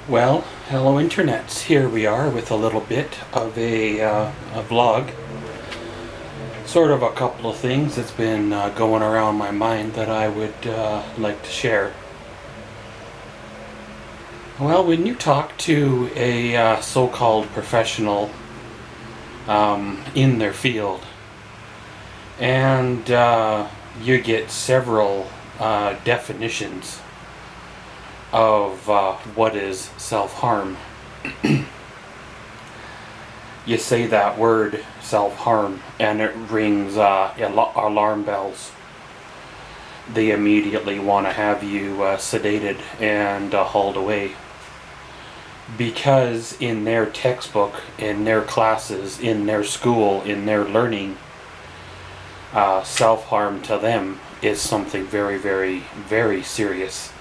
Well, hello internets. Here we are with a little bit of a vlog. Sort of a couple of things that's been going around my mind that I would like to share. Well, when you talk to a so-called professional in their field, and you get several definitions of what is self-harm. You say that word self-harm and it rings alarm bells. They immediately want to have you sedated and hauled away, because in their textbook, in their classes, in their school, in their learning, self-harm to them is something very, very, very serious,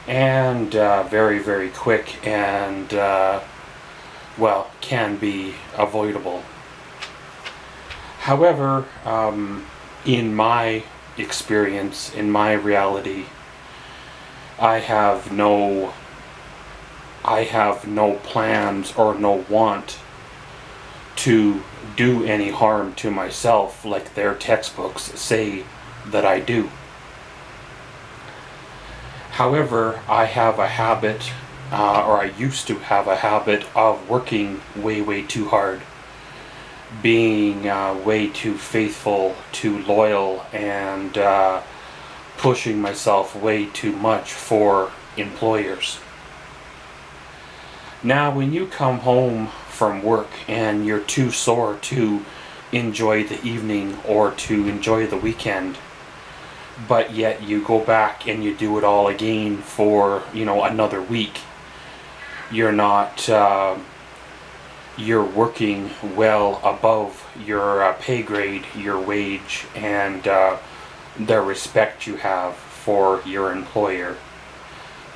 and very, very quick, and well, can be avoidable. However, in my experience, in my reality, I have no plans or no want to do any harm to myself like their textbooks say that I do. However, I have a habit, or I used to have a habit of working way, way too hard, being way too faithful, too loyal, and pushing myself way too much for employers. Now, when you come home from work and you're too sore to enjoy the evening or to enjoy the weekend, but yet you go back and you do it all again for, another week, you're not, you're working well above your pay grade, your wage, and the respect you have for your employer.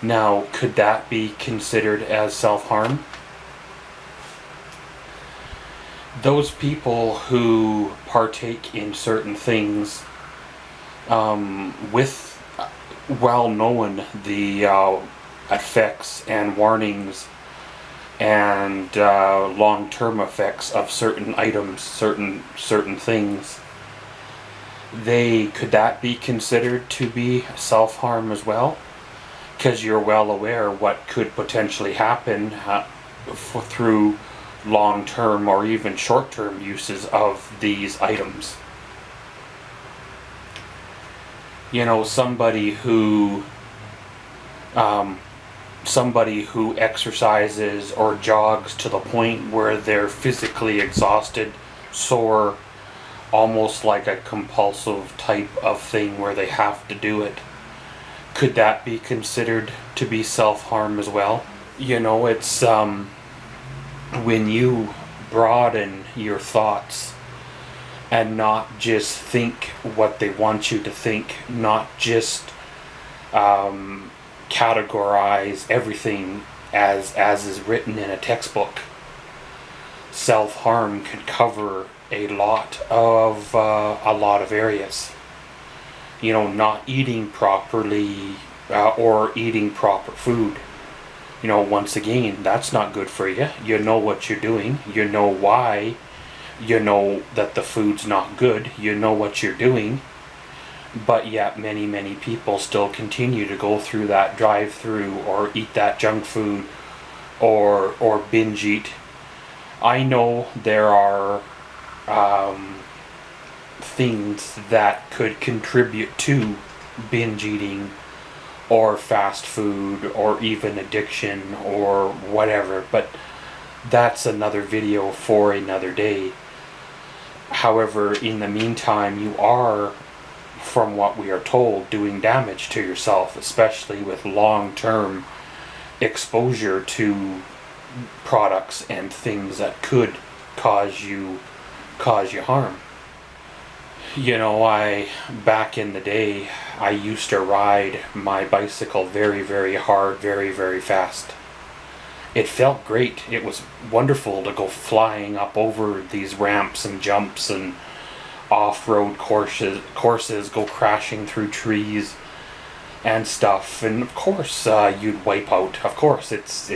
Now, could that be considered as self-harm? Those people who partake in certain things with well knowing the effects and warnings and long-term effects of certain items, certain things, could that be considered to be self-harm as well? Because you're well aware what could potentially happen through long-term or even short-term uses of these items. Somebody who exercises or jogs to the point where they're physically exhausted, sore, almost like a compulsive type of thing where they have to do it. Could that be considered to be self-harm as well? It's when you broaden your thoughts and not just think what they want you to think, not just categorize everything as is written in a textbook. Self-harm can cover a lot of areas. Not eating properly or eating proper food. Once again, that's not good for you. You know what you're doing. You know why. You know that the food's not good. You know what you're doing. But yet many, many people still continue to go through that drive-through or eat that junk food or binge eat. I know there are things that could contribute to binge eating or fast food or even addiction or whatever, but that's another video for another day. However, in the meantime, you are, from what we are told, doing damage to yourself, especially with long-term exposure to products and things that could cause you harm. Back in the day, I used to ride my bicycle very, very hard, very, very fast. It felt great. It was wonderful to go flying up over these ramps and jumps and off-road courses go crashing through trees and stuff, and of course you'd wipe out. Of course, it's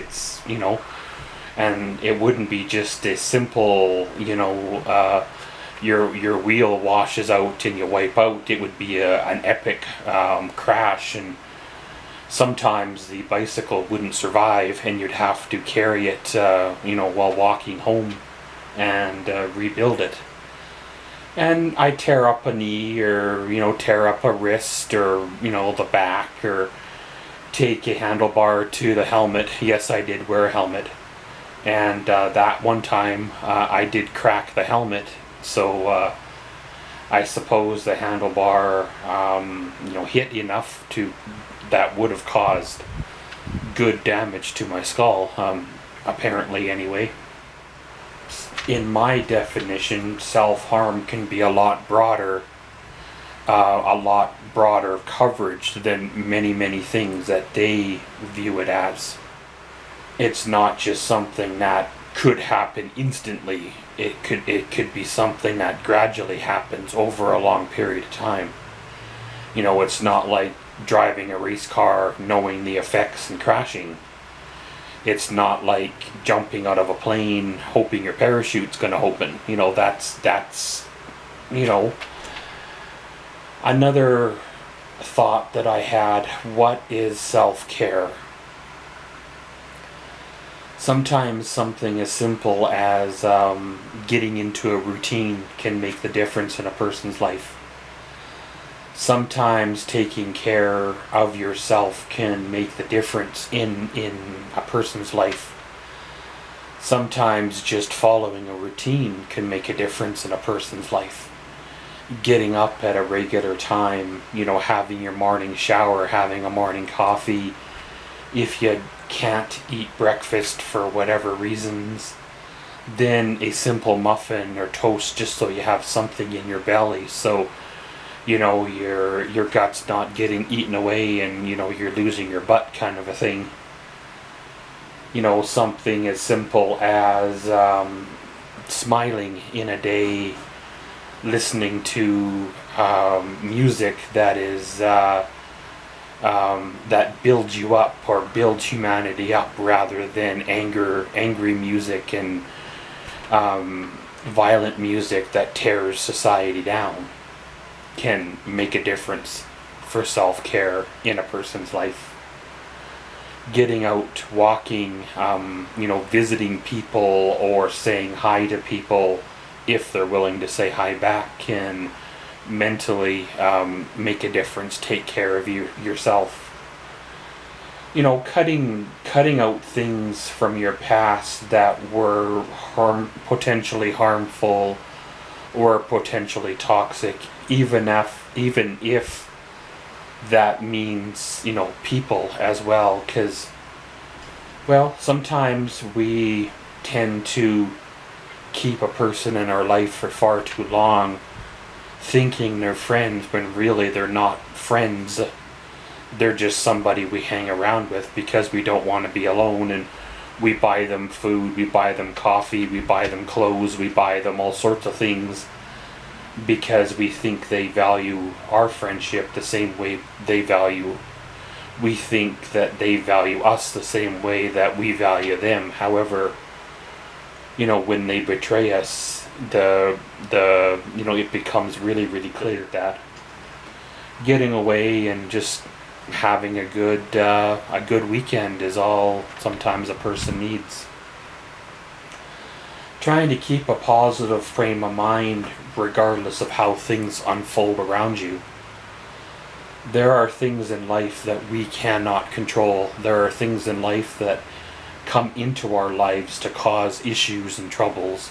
and it wouldn't be just a simple your wheel washes out and you wipe out. It would be an epic crash, and sometimes the bicycle wouldn't survive, and you'd have to carry it while walking home and rebuild it. And I tear up a knee, or tear up a wrist, or the back, or take a handlebar to the helmet. Yes, I did wear a helmet, and that one time I did crack the helmet. So I suppose the handlebar hit enough that would have caused good damage to my skull, apparently anyway. In my definition, self-harm can be a lot broader coverage than many things that they view it as. It's not just something that could happen instantly. It could be something that gradually happens over a long period of time. It's not like driving a race car knowing the effects and crashing. It's not like jumping out of a plane hoping your parachute's going to open. That's another thought that I had. What is self-care? Sometimes something as simple as getting into a routine can make the difference in a person's life. Sometimes taking care of yourself can make the difference in a person's life. Sometimes just following a routine can make a difference in a person's life. Getting up at a regular time, having your morning shower, having a morning coffee. If you can't eat breakfast for whatever reasons, then a simple muffin or toast just so you have something in your belly, so your gut's not getting eaten away and you're losing your butt, kind of a thing. Something as simple as smiling in a day, listening to music that is that builds you up or builds humanity up, rather than angry music and violent music that tears society down, can make a difference for self-care in a person's life. Getting out, walking, visiting people or saying hi to people, if they're willing to say hi back, can mentally make a difference. Take care of yourself. Cutting out things from your past that were potentially harmful or potentially toxic, even if that means people as well, because sometimes we tend to keep a person in our life for far too long, thinking they're friends when really they're not friends. They're just somebody we hang around with because we don't want to be alone, and we buy them food, we buy them coffee, we buy them clothes, we buy them all sorts of things because we think they value our friendship the same way we think that they value us the same way that we value them. However, when they betray us, it becomes really clear that getting away and just having a good weekend is all sometimes a person needs. Trying to keep a positive frame of mind regardless of how things unfold around you. There are things in life that we cannot control. There are things in life that come into our lives to cause issues and troubles.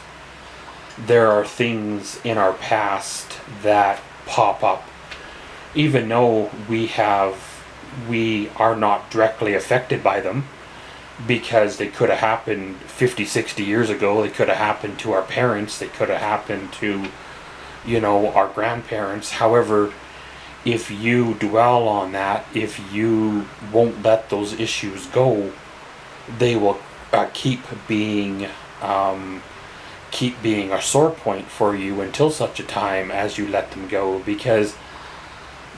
There are things in our past that pop up. Even though we are not directly affected by them, because they could have happened 50, 60 years ago. They could have happened to our parents. They could have happened to, our grandparents. However, if you dwell on that, if you won't let those issues go, they will keep being keep being a sore point for you until such a time as you let them go, because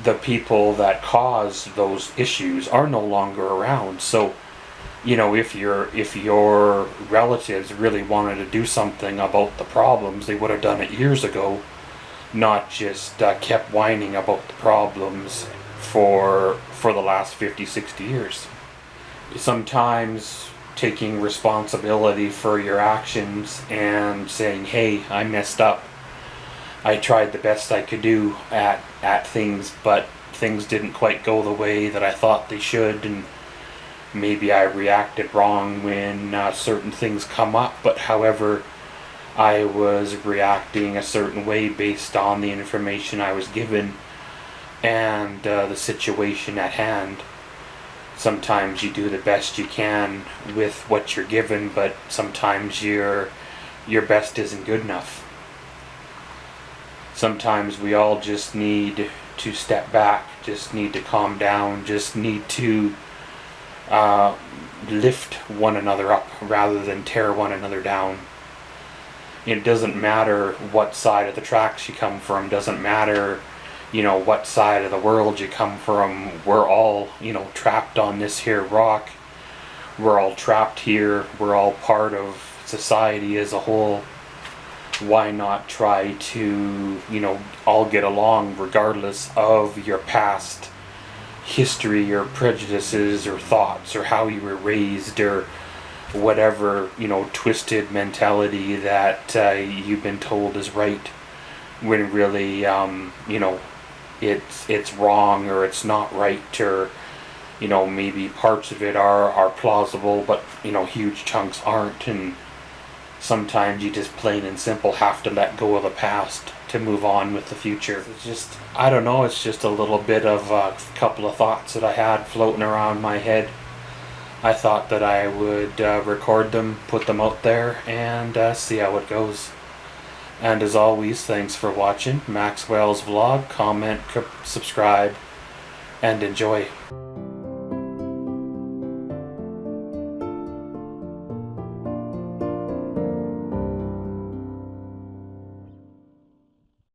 the people that cause those issues are no longer around. So, you know, if your relatives really wanted to do something about the problems, they would have done it years ago, not just kept whining about the problems for the last 50, 60 years. Sometimes taking responsibility for your actions and saying, hey, I messed up. I tried the best I could do at things, but things didn't quite go the way that I thought they should, and maybe I reacted wrong when certain things come up, but however, I was reacting a certain way based on the information I was given and the situation at hand. Sometimes you do the best you can with what you're given, but sometimes your best isn't good enough. Sometimes we all just need to step back, just need to calm down, just need to lift one another up rather than tear one another down. It doesn't matter what side of the tracks you come from, doesn't matter, you know, what side of the world you come from. We're all, you know, trapped on this here rock. We're all trapped here. We're all part of society as a whole. Why not try to, you know, all get along regardless of your past history or prejudices or thoughts or how you were raised or whatever, you know, twisted mentality that you've been told is right, when really, you know, it's wrong, or it's not right, or, you know, maybe parts of it are plausible, but, you know, huge chunks aren't. And sometimes you just plain and simple have to let go of the past to move on with the future. It's just, I don't know, it's just a little bit of a couple of thoughts that I had floating around my head. I thought that I would record them, put them out there, and see how it goes. And as always, thanks for watching Maxwell's vlog. Comment, subscribe, and enjoy.